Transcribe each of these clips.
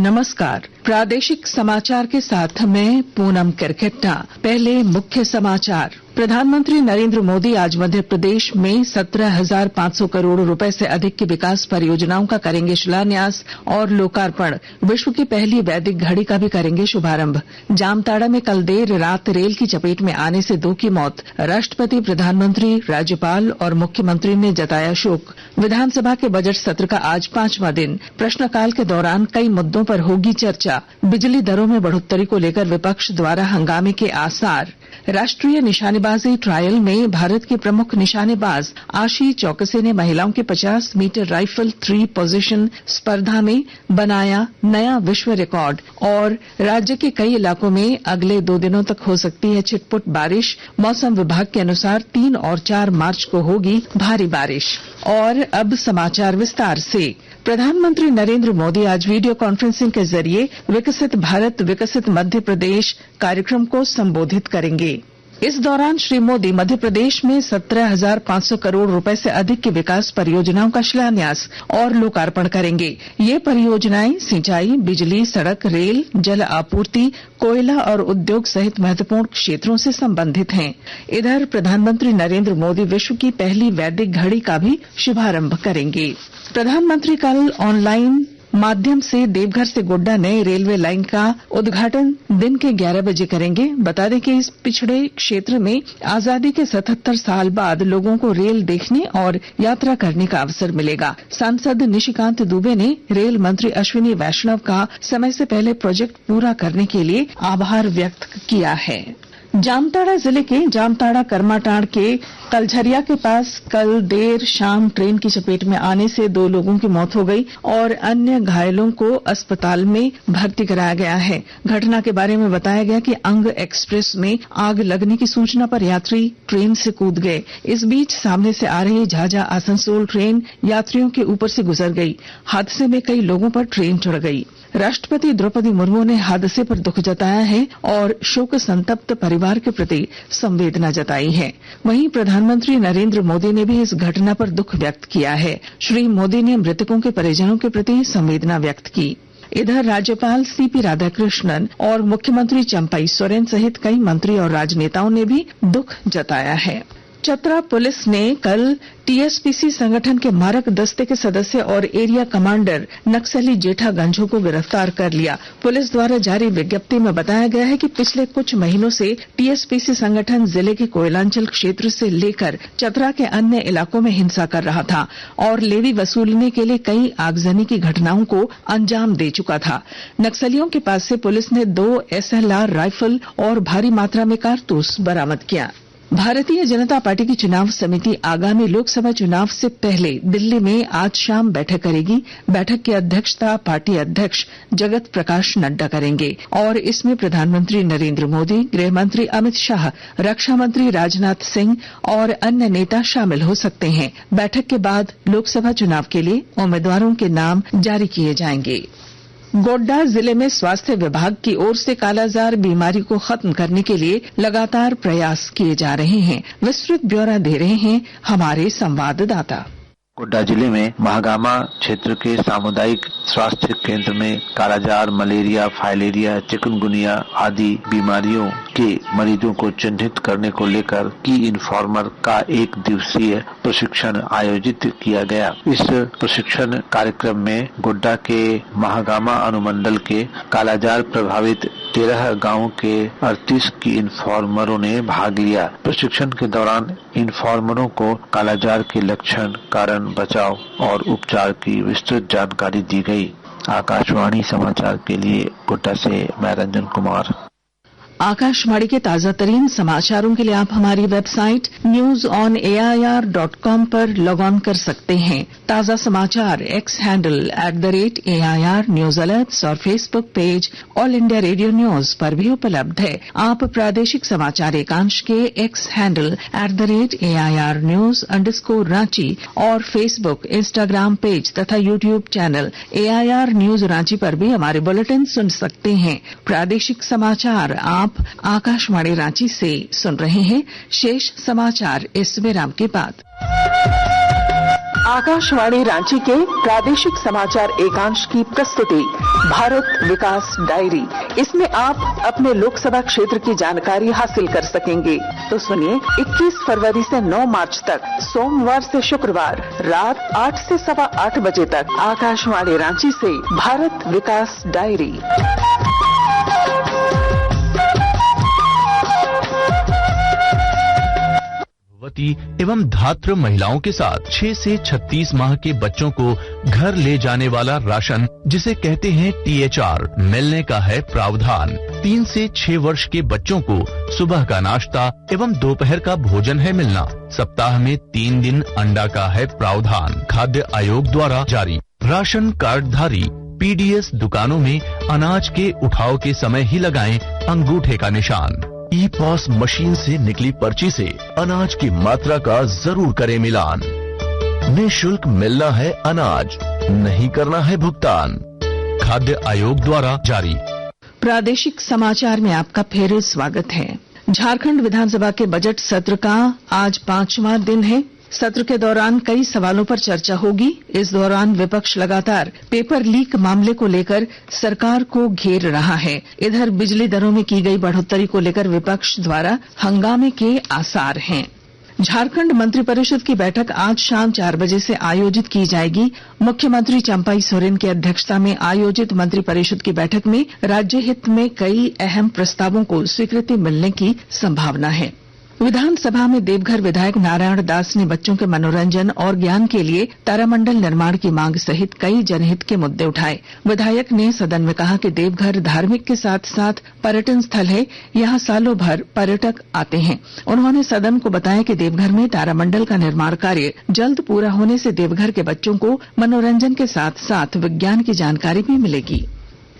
नमस्कार। प्रादेशिक समाचार के साथ मैं पूनम किरकिट्टा। पहले मुख्य समाचार। प्रधानमंत्री नरेंद्र मोदी आज मध्य प्रदेश में 17,500 करोड़ रुपए से अधिक की विकास परियोजनाओं का करेंगे शिलान्यास और लोकार्पण। विश्व की पहली वैदिक घड़ी का भी करेंगे शुभारंभ। जामताड़ा में कल देर रात रेल की चपेट में आने से 2 की मौत। राष्ट्रपति, प्रधानमंत्री, राज्यपाल और मुख्यमंत्री ने जताया शोक। विधानसभा के बजट सत्र का आज 5वां दिन। प्रश्नकाल के दौरान कई मुद्दों पर होगी चर्चा। बिजली दरों में बढ़ोत्तरी को लेकर विपक्ष द्वारा हंगामे के आसार। राष्ट्रीय निशानेबाजी ट्रायल में भारत के प्रमुख निशानेबाज आशी चौकसे ने महिलाओं के 50 मीटर राइफल 3 पोजीशन स्पर्धा में बनाया नया विश्व रिकॉर्ड। और राज्य के कई इलाकों में अगले 2 दिनों तक हो सकती है छिटपुट बारिश। मौसम विभाग के अनुसार 3 और 4 मार्च को होगी भारी बारिश। और अब समाचार विस्तार से। प्रधानमंत्री नरेंद्र मोदी आज वीडियो कॉन्फ्रेंसिंग के जरिए विकसित भारत विकसित मध्य प्रदेश कार्यक्रम को संबोधित करेंगे। इस दौरान श्री मोदी मध्य प्रदेश में 17,500 करोड़ रुपए से अधिक की विकास परियोजनाओं का शिलान्यास और लोकार्पण करेंगे। ये परियोजनाएं सिंचाई, बिजली, सड़क, रेल, जल आपूर्ति, कोयला और उद्योग सहित महत्वपूर्ण क्षेत्रों से संबंधित हैं। इधर प्रधानमंत्री नरेंद्र मोदी विश्व की पहली वैदिक घड़ी का भी शुभारंभ करेंगे। प्रधानमंत्री कल ऑनलाइन माध्यम से देवघर से गोड्डा नए रेलवे लाइन का उद्घाटन दिन के 11 बजे करेंगे। बता दें कि इस पिछड़े क्षेत्र में आजादी के 77 साल बाद लोगों को रेल देखने और यात्रा करने का अवसर मिलेगा। सांसद निशिकांत दुबे ने रेल मंत्री अश्विनी वैष्णव का समय से पहले प्रोजेक्ट पूरा करने के लिए आभार व्यक्त किया है। जामताड़ा जिले के जामताड़ा करमाटांड़ के कलझरिया के पास कल देर शाम ट्रेन की चपेट में आने से 2 लोगों की मौत हो गई और अन्य घायलों को अस्पताल में भर्ती कराया गया है। घटना के बारे में बताया गया कि अंग एक्सप्रेस में आग लगने की सूचना पर यात्री ट्रेन से कूद गए। इस बीच सामने से आ रही झाझा आसनसोल ट्रेन यात्रियों के ऊपर से गुजर गई। हादसे में कई लोगों पर ट्रेन चढ़ गई। राष्ट्रपति द्रौपदी मुर्मू ने हादसे पर दुख जताया है और शोक संतप्त परिवार के प्रति संवेदना जताई है। वहीं प्रधानमंत्री नरेंद्र मोदी ने भी इस घटना पर दुख व्यक्त किया है। श्री मोदी ने मृतकों के परिजनों के प्रति संवेदना व्यक्त की। इधर राज्यपाल सीपी राधाकृष्णन और मुख्यमंत्री चंपई सोरेन सहित कई मंत्री और राजनेताओं ने भी दुख जताया है। चतरा पुलिस ने कल टीएसपीसी संगठन के मारक दस्ते के सदस्य और एरिया कमांडर नक्सली जेठा गंझू को गिरफ्तार कर लिया। पुलिस द्वारा जारी विज्ञप्ति में बताया गया है कि पिछले कुछ महीनों से टीएसपीसी संगठन जिले के कोयलांचल क्षेत्र से लेकर चतरा के अन्य इलाकों में हिंसा कर रहा था और लेवी वसूलने के लिए कई आगजनी की घटनाओं को अंजाम दे चुका था। नक्सलियों के पास से पुलिस ने 2 SLR राइफल और भारी मात्रा में कारतूस बरामद किया। भारतीय जनता पार्टी की चुनाव समिति आगामी लोकसभा चुनाव से पहले दिल्ली में आज शाम बैठक करेगी। बैठक की अध्यक्षता पार्टी अध्यक्ष जगत प्रकाश नड्डा करेंगे और इसमें प्रधानमंत्री नरेंद्र मोदी, गृह मंत्री अमित शाह, रक्षा मंत्री राजनाथ सिंह और अन्य नेता शामिल हो सकते हैं। बैठक के बाद लोकसभा चुनाव के लिए उम्मीदवारों के नाम जारी किए जाएंगे। गोड्डा जिले में स्वास्थ्य विभाग की ओर से कालाजार बीमारी को खत्म करने के लिए लगातार प्रयास किए जा रहे हैं। विस्तृत ब्यौरा दे रहे हैं हमारे संवाददाता। गोड्डा जिले में महागामा क्षेत्र के सामुदायिक स्वास्थ्य केंद्र में कालाजार, मलेरिया, फाइलेरिया, चिकनगुनिया आदि बीमारियों के मरीजों को चिन्हित करने को लेकर की इन्फॉर्मर का 1 दिवसीय प्रशिक्षण आयोजित किया गया। इस प्रशिक्षण कार्यक्रम में गोड्डा के महागामा अनुमंडल के कालाजार प्रभावित 13 गांवों के 38 की इन्फॉर्मरों ने भाग लिया। प्रशिक्षण के दौरान इन्फॉर्मरों को कालाजार के लक्षण, कारण, बचाव और उपचार की विस्तृत जानकारी दी गई। आकाशवाणी समाचार के लिए गोड्डा से मैं रंजन कुमार। आकाशवाणी के ताजा तरीन समाचारों के लिए आप हमारी वेबसाइट newsonair.com पर लॉग ऑन कर सकते हैं। ताजा समाचार X handle @AIR news alerts और Facebook page All India Radio news पर भी उपलब्ध है। आप प्रादेशिक समाचार एकांश के X handle @AIR news _Ranchi और फेसबुक, इंस्टाग्राम पेज तथा YouTube channel AIR news Ranchi पर भी हमारे बुलेटिन सुन सकते हैं। प्रादेशिक समाचार आप आकाशवाणी रांची से सुन रहे हैं। शेष समाचार इस विराम के बाद। आकाशवाणी रांची के प्रादेशिक समाचार एकांश की प्रस्तुति भारत विकास डायरी। इसमें आप अपने लोकसभा क्षेत्र की जानकारी हासिल कर सकेंगे। तो सुनिए, 21 फरवरी से 9 मार्च तक सोमवार से शुक्रवार रात 8 से 8:15 बजे तक आकाशवाणी रांची से भारत विकास डायरी। एवं धात्र महिलाओं के साथ 6 से 36 माह के बच्चों को घर ले जाने वाला राशन, जिसे कहते हैं THR, मिलने का है प्रावधान। 3 से 6 वर्ष के बच्चों को सुबह का नाश्ता एवं दोपहर का भोजन है मिलना। सप्ताह में 3 दिन अंडा का है प्रावधान। खाद्य आयोग द्वारा जारी। राशन कार्डधारी PDS दुकानों में अनाज के उठाव के समय ही लगाएं अंगूठे का निशान। E-POS मशीन से निकली पर्ची से अनाज की मात्रा का जरूर करें मिलान। निःशुल्क मिलना है अनाज, नहीं करना है भुगतान। खाद्य आयोग द्वारा जारी। प्रादेशिक समाचार में आपका फिर स्वागत है। झारखंड विधानसभा के बजट सत्र का आज 5वां दिन है। सत्र के दौरान कई सवालों पर चर्चा होगी। इस दौरान विपक्ष लगातार पेपर लीक मामले को लेकर सरकार को घेर रहा है। इधर बिजली दरों में की गई बढ़ोत्तरी को लेकर विपक्ष द्वारा हंगामे के आसार हैं। झारखंड मंत्रिपरिषद की बैठक आज शाम 4 बजे से आयोजित की जाएगी। मुख्यमंत्री चंपाई सोरेन की अध्यक्षता में आयोजित मंत्रिपरिषद की बैठक में राज्य हित में कई अहम प्रस्तावों को स्वीकृति मिलने की संभावना है। विधानसभा में देवघर विधायक नारायण दास ने बच्चों के मनोरंजन और ज्ञान के लिए तारामंडल निर्माण की मांग सहित कई जनहित के मुद्दे उठाए। विधायक ने सदन में कहा कि देवघर धार्मिक के साथ साथ पर्यटन स्थल है, यहां सालों भर पर्यटक आते हैं। उन्होंने सदन को बताया कि देवघर में तारामंडल का निर्माण कार्य जल्द पूरा होने से देवघर के बच्चों को मनोरंजन के साथ साथ विज्ञान की जानकारी भी मिलेगी।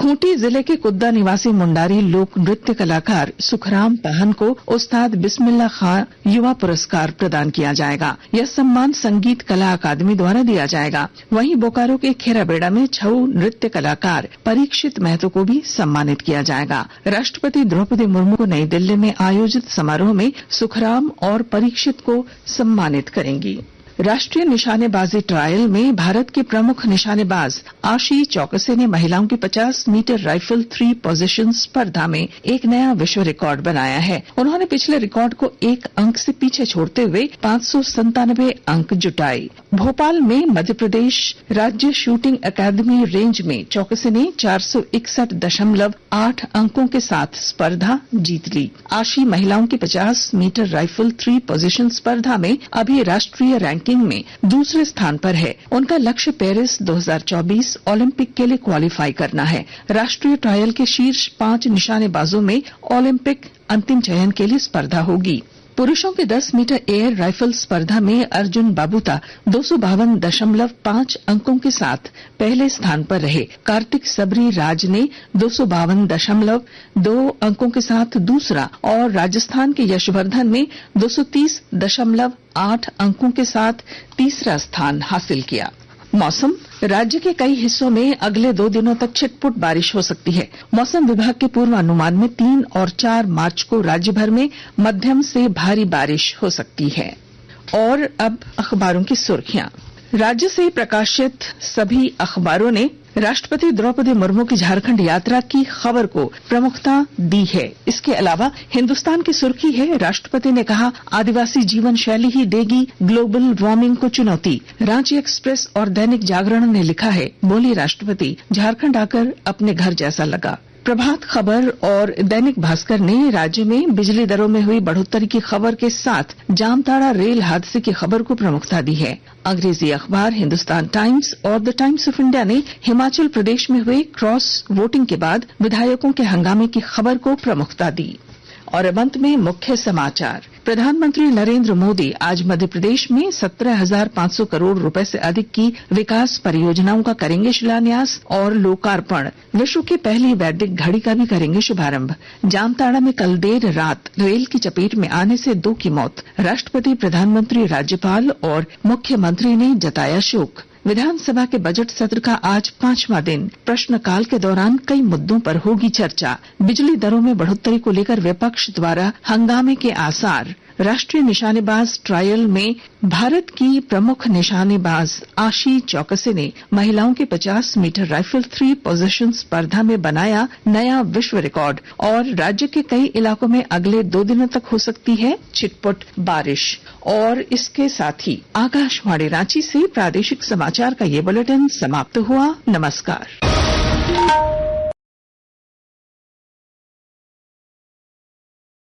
खूंटी जिले के कुद्दा निवासी मुंडारी लोक नृत्य कलाकार सुखराम पाहन को उस्ताद बिस्मिल्लाह खां युवा पुरस्कार प्रदान किया जाएगा। यह सम्मान संगीत कला अकादमी द्वारा दिया जाएगा। वहीं बोकारो के खेराबेड़ा में छऊ नृत्य कलाकार परीक्षित महतो को भी सम्मानित किया जाएगा। राष्ट्रपति द्रौपदी मुर्मू को नई दिल्ली में आयोजित समारोह में सुखराम और परीक्षित को सम्मानित करेंगी। राष्ट्रीय निशानेबाजी ट्रायल में भारत के प्रमुख निशानेबाज आशी चौकसे ने महिलाओं की 50 मीटर राइफल 3 पोजीशन स्पर्धा में एक नया विश्व रिकॉर्ड बनाया है। उन्होंने पिछले रिकॉर्ड को 1 अंक से पीछे छोड़ते हुए 597 अंक जुटाए। भोपाल में मध्य प्रदेश राज्य शूटिंग अकादमी रेंज में चौकसे ने 461.8 अंकों के साथ स्पर्धा जीत ली। आशी महिलाओं की 50 मीटर राइफल 3 पोजीशन स्पर्धा में अभी राष्ट्रीय रैंकिंग में दूसरे स्थान पर है। उनका लक्ष्य पेरिस 2024 ओलंपिक के लिए क्वालिफाई करना है। राष्ट्रीय ट्रायल के शीर्ष 5 निशानेबाजों में ओलंपिक अंतिम चयन के लिए स्पर्धा होगी। पुरुषों के 10 मीटर एयर राइफल स्पर्धा में अर्जुन बाबूता 252.5 अंकों के साथ पहले स्थान पर रहे। कार्तिक सबरी राज ने 252.2 अंकों के साथ दूसरा और राजस्थान के यशवर्धन ने 230.8 अंकों के साथ तीसरा स्थान हासिल किया। मौसम। राज्य के कई हिस्सों में अगले 2 दिनों तक छिटपुट बारिश हो सकती है। मौसम विभाग के पूर्वानुमान में 3 और 4 मार्च को राज्य भर में मध्यम से भारी बारिश हो सकती है। और अब अखबारों की सुर्खियां। राज्य से प्रकाशित सभी अखबारों ने राष्ट्रपति द्रौपदी मुर्मू की झारखंड यात्रा की खबर को प्रमुखता दी है। इसके अलावा हिंदुस्तान की सुर्खी है, राष्ट्रपति ने कहा आदिवासी जीवन शैली ही देगी ग्लोबल वार्मिंग को चुनौती। रांची एक्सप्रेस और दैनिक जागरण ने लिखा है, बोली राष्ट्रपति, झारखंड आकर अपने घर जैसा लगा। प्रभात खबर और दैनिक भास्कर ने राज्य में बिजली दरों में हुई बढ़ोत्तरी की खबर के साथ जामताड़ा रेल हादसे की खबर को प्रमुखता दी है। अंग्रेजी अखबार हिंदुस्तान टाइम्स और द टाइम्स ऑफ इंडिया ने हिमाचल प्रदेश में हुए क्रॉस वोटिंग के बाद विधायकों के हंगामे की खबर को प्रमुखता दी। और अब अंत में मुख्य समाचार। प्रधानमंत्री नरेंद्र मोदी आज मध्य प्रदेश में 17,500 करोड़ रुपए से अधिक की विकास परियोजनाओं का करेंगे शिलान्यास और लोकार्पण। विश्व की पहली वैद्युत घड़ी का भी करेंगे शुभारंभ। जामताड़ा में कल देर रात रेल की चपेट में आने से 2 की मौत। राष्ट्रपति, प्रधानमंत्री, राज्यपाल और मुख्यमंत्री ने जताया शोक। विधानसभा के बजट सत्र का आज 5वां दिन। प्रश्नकाल के दौरान कई मुद्दों पर होगी चर्चा। बिजली दरों में बढ़ोत्तरी को लेकर विपक्ष द्वारा हंगामे के आसार। राष्ट्रीय निशानेबाज ट्रायल में भारत की प्रमुख निशानेबाज आशी चौकसी ने महिलाओं के 50 मीटर राइफल 3 पोजीशन स्पर्धा में बनाया नया विश्व रिकॉर्ड। और राज्य के कई इलाकों में अगले 2 दिनों तक हो सकती है छिटपुट बारिश। और इसके साथ ही आकाशवाणी रांची से प्रादेशिक समाचार का ये बुलेटिन समाप्त हुआ। नमस्कार।